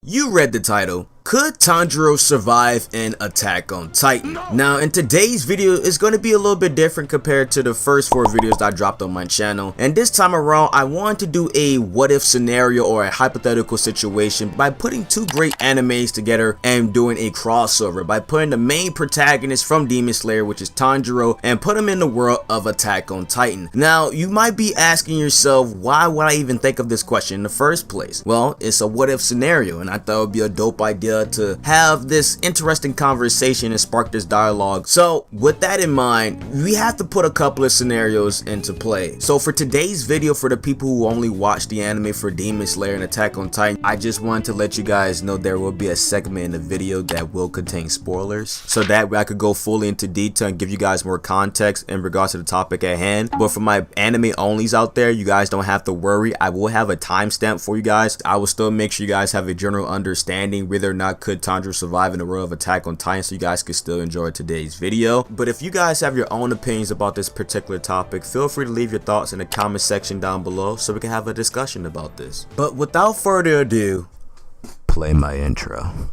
You read the title. Could Tanjiro survive in Attack on Titan? Now, in today's video, it's going to be a little bit different compared to the first 4 videos that I dropped on my channel. And this time around, I wanted to do a what if scenario or a hypothetical situation by putting 2 great animes together and doing a crossover by putting the main protagonist from Demon Slayer, which is Tanjiro, and put him in the world of Attack on Titan. Now, you might be asking yourself, why would I even think of this question in the first place? Well, it's a what if scenario, and I thought it would be a dope idea to have this interesting conversation and spark this dialogue. So with that in mind, we have to put a couple of scenarios into play. So for today's video, for the people who only watch the anime for Demon Slayer and Attack on Titan, I just wanted to let you guys know there will be a segment in the video that will contain spoilers, so that way I could go fully into detail and give you guys more context in regards to the topic at hand. But for my anime onlys out there, you guys don't have to worry. I will have a timestamp for you guys. I will still make sure you guys have a general understanding whether or not could Tanjiro survive in the world of Attack on Titan, so you guys can still enjoy today's video. But if you guys have your own opinions about this particular topic, feel free to leave your thoughts in the comment section down below so we can have a discussion about this. But without further ado, play my intro.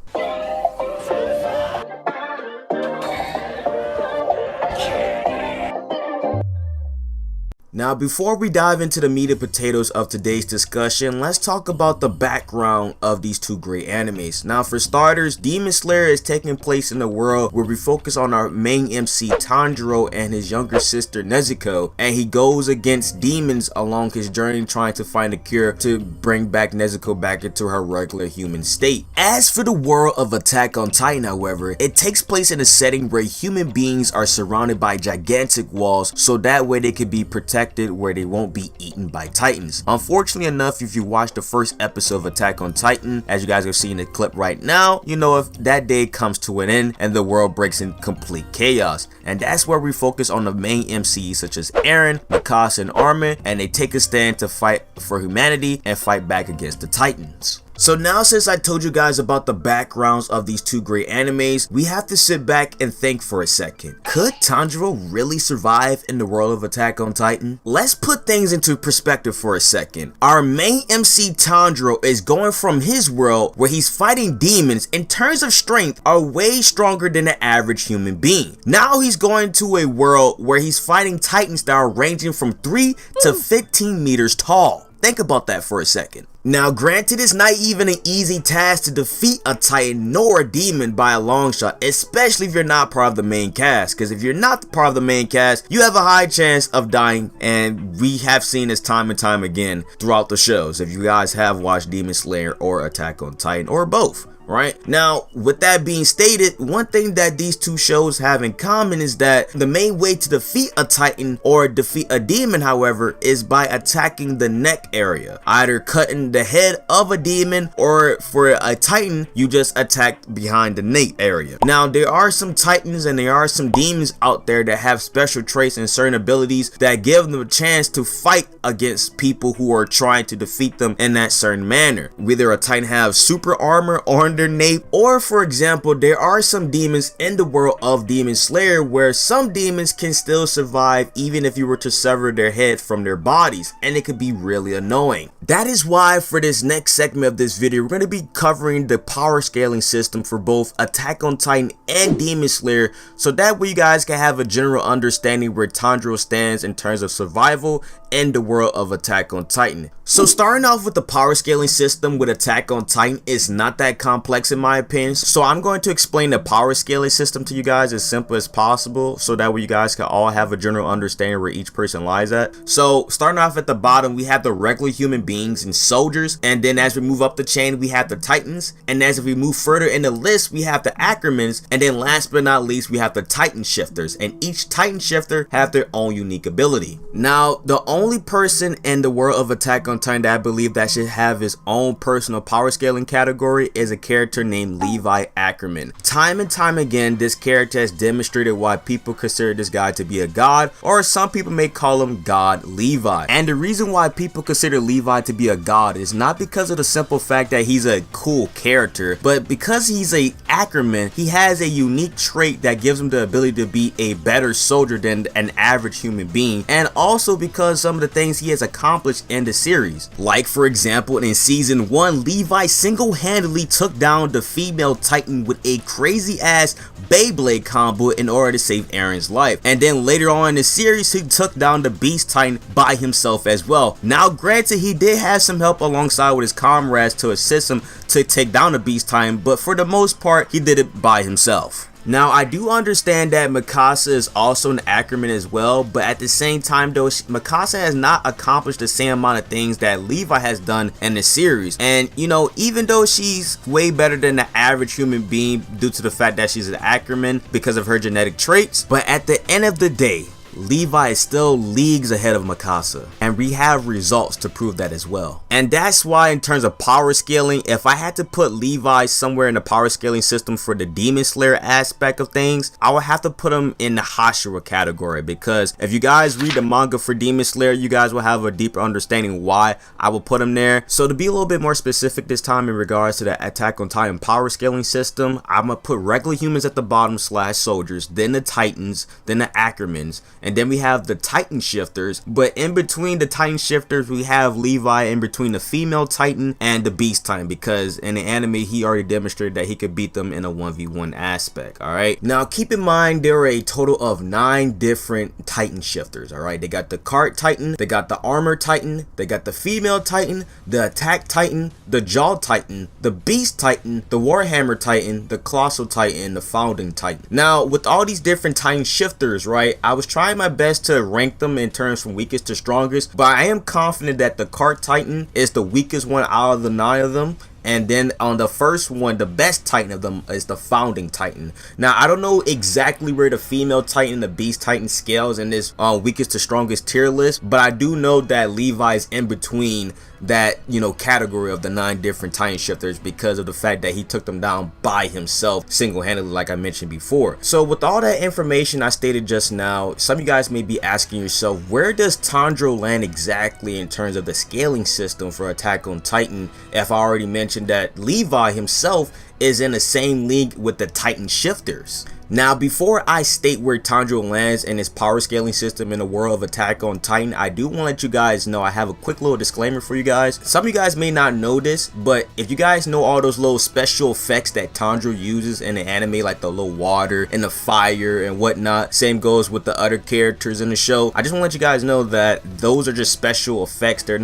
Now, before we dive into the meat and potatoes of today's discussion, let's talk about the background of these 2 great animes. Now, for starters, Demon Slayer is taking place in a world where we focus on our main MC Tanjiro and his younger sister Nezuko, and he goes against demons along his journey trying to find a cure to bring back Nezuko back into her regular human state. As for the world of Attack on Titan, however, it takes place in a setting where human beings are surrounded by gigantic walls, so that way they can be protected where they won't be eaten by titans. Unfortunately enough, if you watch the first episode of Attack on Titan, as you guys are seeing the clip right now, you know if that day comes to an end and the world breaks in complete chaos. And that's where we focus on the main MCs such as Eren, Mikasa, and Armin, and they take a stand to fight for humanity and fight back against the titans. So now, since I told you guys about the backgrounds of these 2 great animes, we have to sit back and think for a second. Could Tanjiro really survive in the world of Attack on Titan? Let's put things into perspective for a second. Our main MC Tanjiro is going from his world where he's fighting demons in terms of strength are way stronger than the average human being. Now he's going to a world where he's fighting titans that are ranging from 3 to 15 meters tall. Think about that for a second. Now, granted, it's not even an easy task to defeat a titan nor a demon by a long shot, especially if you're not part of the main cast, because if you're not part of the main cast, you have a high chance of dying, and we have seen this time and time again throughout the shows, if you guys have watched Demon Slayer or Attack on Titan, or both. Right now, with that being stated, one thing that these 2 shows have in common is that the main way to defeat a titan or defeat a demon, however, is by attacking the neck area, either cutting the head of a demon, or for a titan you just attack behind the nape area. Now, there are some titans and there are some demons out there that have special traits and certain abilities that give them a chance to fight against people who are trying to defeat them in that certain manner. Whether a titan have super armor or their nape, or for example, there are some demons in the world of Demon Slayer where some demons can still survive even if you were to sever their head from their bodies, and it could be really annoying. That is why for this next segment of this video, we're going to be covering the power scaling system for both Attack on Titan and Demon Slayer, so that way you guys can have a general understanding where Tanjiro stands in terms of survival in the world of Attack on Titan. So starting off with the power scaling system with Attack on Titan is not that complex in my opinion, so I'm going to explain the power scaling system to you guys as simple as possible, so that way you guys can all have a general understanding where each person lies at. So starting off at the bottom, we have the regular human beings and soldiers, and then as we move up the chain we have the titans, and as we move further in the list we have the acromans, and then last but not least we have the titan shifters, and each titan shifter have their own unique ability. Now, the only person in the world of Attack on Titan that I believe that should have his own personal power scaling category is a character named Levi Ackerman. Time and time again, this character has demonstrated why people consider this guy to be a god, or some people may call him God Levi. And the reason why people consider Levi to be a god is not because of the simple fact that he's a cool character, but because he's a Ackerman, he has a unique trait that gives him the ability to be a better soldier than an average human being, and also because some some of the things he has accomplished in the series. Like for example, in season 1, Levi single-handedly took down the female Titan with a crazy ass Beyblade combo in order to save Eren's life. And then later on in the series, he took down the Beast Titan by himself as well. Now granted, he did have some help alongside with his comrades to assist him to take down the Beast Titan, but for the most part, he did it by himself. Now, I do understand that Mikasa is also an Ackerman as well, but at the same time though, Mikasa has not accomplished the same amount of things that Levi has done in the series. And you know, even though she's way better than the average human being due to the fact that she's an Ackerman because of her genetic traits, but at the end of the day, Levi is still leagues ahead of Mikasa, and we have results to prove that as well. And that's why in terms of power scaling, if I had to put Levi somewhere in the power scaling system for the Demon Slayer aspect of things, I would have to put him in the Hashira category, because if you guys read the manga for Demon Slayer, you guys will have a deeper understanding why I will put him there. So to be a little bit more specific this time in regards to the Attack on Titan power scaling system, I'm gonna put regular humans at the bottom / soldiers, then the Titans, then the Ackermans, and then we have the Titan shifters. But in between the Titan shifters, we have Levi in between the female Titan and the Beast Titan, because in the anime he already demonstrated that he could beat them in a 1v1 aspect. Alright, now keep in mind there are a total of 9 different Titan shifters. Alright, they got the Cart Titan, they got the Armor Titan, they got the female Titan, the Attack Titan, the Jaw Titan, the Beast Titan, the Warhammer Titan, the Colossal Titan, the Founding Titan. Now with all these different Titan shifters, right, I was trying my best to rank them in terms from weakest to strongest, but I am confident that the Cart Titan is the weakest one out of the 9 of them. And then on the first one, the best Titan of them is the Founding Titan. Now, I don't know exactly where the female Titan and the Beast Titan scales in this weakest to strongest tier list, but I do know that Levi's in between that, you know, category of the 9 different Titan shifters because of the fact that he took them down by himself single-handedly, like I mentioned before. So with all that information I stated just now, some of you guys may be asking yourself, where does Tanjiro land exactly in terms of the scaling system for Attack on Titan, if I already mentioned that Levi himself is in the same league with the Titan shifters? Now, before I state where Tanjiro lands in his power scaling system in the world of Attack on Titan, I do want to let you guys know I have a quick little disclaimer for you guys. Some of you guys may not know this, but if you guys know all those little special effects that Tanjiro uses in the anime, like the little water and the fire and whatnot, same goes with the other characters in the show, I just want to let you guys know that those are just special effects. They're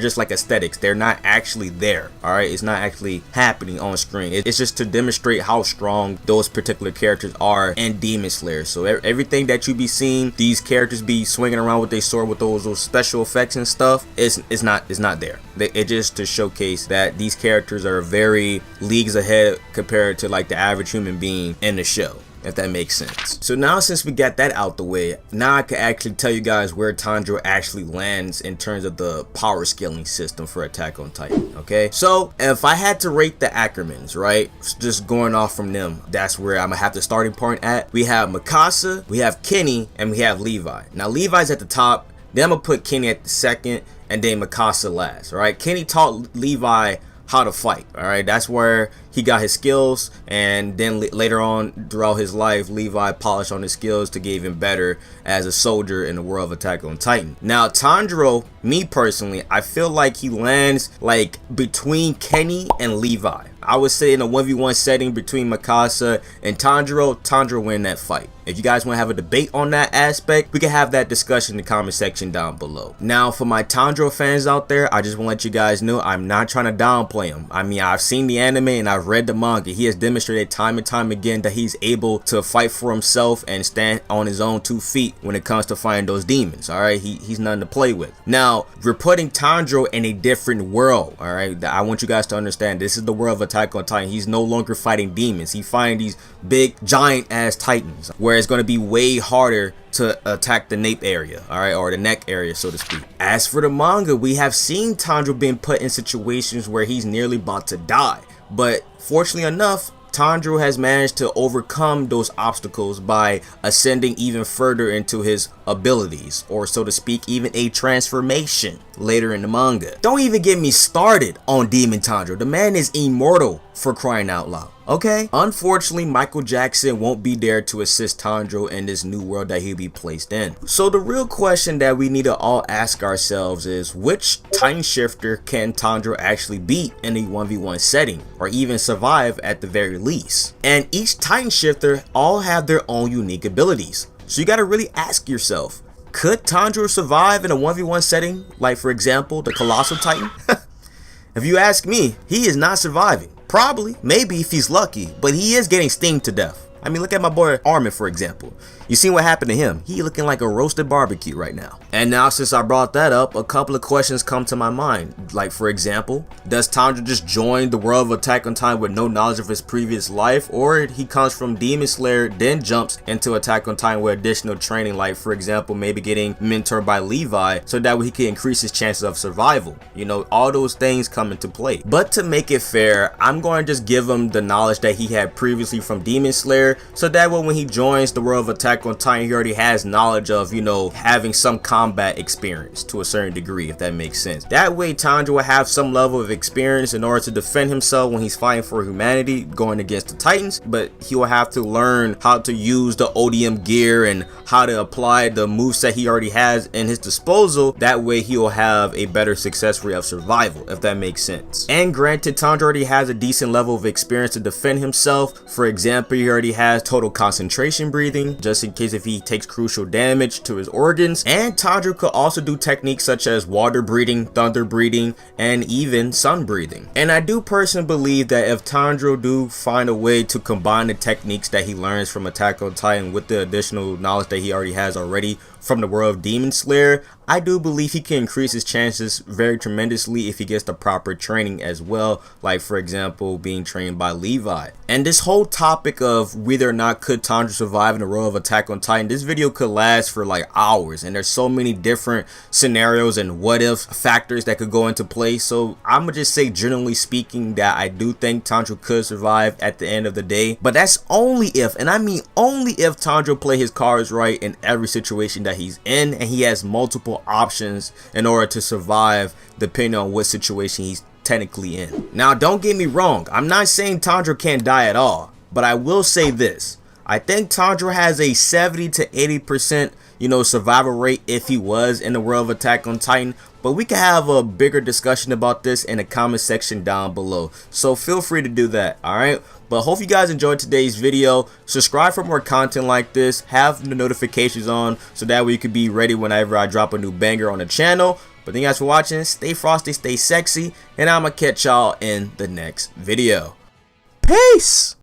just like aesthetics. They're not actually there. All right, it's not actually happening on screen. It's just to demonstrate how strong those particular characters are in Demon Slayer. So everything that you be seeing these characters be swinging around with their sword with those special effects and stuff, is not there. It's just to showcase that these characters are very leagues ahead compared to like the average human being in the show, if that makes sense. So now, since we got that out the way, now I can actually tell you guys where Tanjiro actually lands in terms of the power scaling system for Attack on Titan. Okay, so if I had to rate the Ackermans, right, just going off from them, that's where I'm gonna have the starting point at. We have Mikasa, we have Kenny, and we have Levi. Now Levi's at the top, then I'm gonna put Kenny at the second, and then Mikasa last. All right, Kenny taught Levi how to fight. All right, that's where he got his skills, and then later on throughout his life, Levi polished on his skills to get even better as a soldier in the world of Attack on Titan. Now Tanjiro, me personally, I feel like he lands like between Kenny and Levi. I would say in a 1v1 setting between Mikasa and Tanjiro win that fight. If you guys want to have a debate on that aspect, we can have that discussion in the comment section down below. Now, for my Tanjiro fans out there, I just want to let you guys know I'm not trying to downplay him. I mean, I've seen the anime and I've read the manga. He has demonstrated time and time again that he's able to fight for himself and stand on his own 2 feet when it comes to fighting those demons. All right, he's nothing to play with. Now, we're putting Tanjiro in a different world. All right, I want you guys to understand this is the world of Attack on Titan. He's no longer fighting demons. He's fighting these big giant ass titans, where it's going to be way harder to attack the nape area, all right, or the neck area, so to speak. As for the manga, we have seen Tanjiro being put in situations where he's nearly about to die, but fortunately enough, Tanjiro has managed to overcome those obstacles by ascending even further into his abilities, or so to speak, even a transformation later in the manga. Don't even get me started on Demon Tanjiro. The man is immortal for crying out loud. Okay? Unfortunately, Michael Jackson won't be there to assist Tanjiro in this new world that he'll be placed in. So the real question that we need to all ask ourselves is, which Titan Shifter can Tanjiro actually beat in a 1v1 setting, or even survive at the very least? And each Titan Shifter all have their own unique abilities. So you gotta really ask yourself, could Tanjiro survive in a 1v1 setting, like for example, the Colossal Titan? If you ask me, he is not surviving. Probably, maybe if he's lucky, but he is getting steamed to death. I mean, look at my boy Armin, for example. You seen what happened to him? He looking like a roasted barbecue right now. And now, since I brought that up, a couple of questions come to my mind. Like, for example, does Tanjiro just join the world of Attack on Titan with no knowledge of his previous life? Or he comes from Demon Slayer, then jumps into Attack on Titan with additional training, like, for example, maybe getting mentored by Levi, so that way he can increase his chances of survival. You know, all those things come into play. But to make it fair, I'm going to just give him the knowledge that he had previously from Demon Slayer, so that way when he joins the world of Attack on Titan, he already has knowledge of, you know, having some combat experience to a certain degree, if that makes sense. That way Tanjiro will have some level of experience in order to defend himself when he's fighting for humanity going against the Titans, but he will have to learn how to use the ODM gear and how to apply the moveset he already has in his disposal. That way he will have a better success rate of survival, if that makes sense. And granted, Tanjiro already has a decent level of experience to defend himself. For example, he already has total concentration breathing, just in case if he takes crucial damage to his organs. And Tanjiro could also do techniques such as water breathing, thunder breathing, and even sun breathing. And I do personally believe that if Tanjiro do find a way to combine the techniques that he learns from Attack on Titan with the additional knowledge that he already has already from the world of Demon Slayer, I do believe he can increase his chances very tremendously if he gets the proper training as well, like for example being trained by Levi. And this whole topic of whether or not could Tanjiro survive in the world of Attack on Titan, this video could last for like hours, and there's so many different scenarios and what if factors that could go into play. So I'm gonna just say, generally speaking, that I do think Tanjiro could survive at the end of the day, but that's only if, and I mean only if, Tanjiro play his cards right in every situation that he's in, and he has multiple options in order to survive depending on what situation he's technically in. Now don't get me wrong, I'm not saying Tanjiro can't die at all, but I will say this: I think Tanjiro has a 70 to 80% survival rate if he was in the world of Attack on Titan. But we can have a bigger discussion about this in the comment section down below, so feel free to do that. Alright, but hope you guys enjoyed today's video. Subscribe for more content like this, have the notifications on so that way you can be ready whenever I drop a new banger on the channel. But thank you guys for watching, stay frosty, stay sexy, and I'm gonna catch y'all in the next video. Peace!